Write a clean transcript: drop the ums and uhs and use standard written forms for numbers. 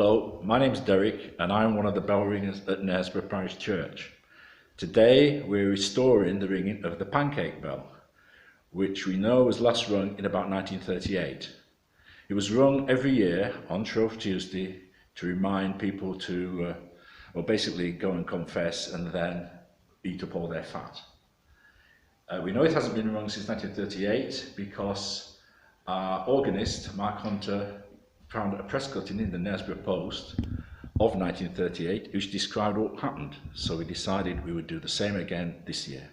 Hello, my name's Derek and I'm one of the bell ringers at Knaresborough Parish Church. Today we're restoring the ringing of the Pancake bell, which we know was last rung in about 1938. It was rung every year on Shrove Tuesday to remind people to, basically go and confess and then eat up all their fat. We know it hasn't been rung since 1938 because our organist, Mark Hunter, found a press cutting in the Knaresborough Post of 1938 which described what happened, so we decided we would do the same again this year.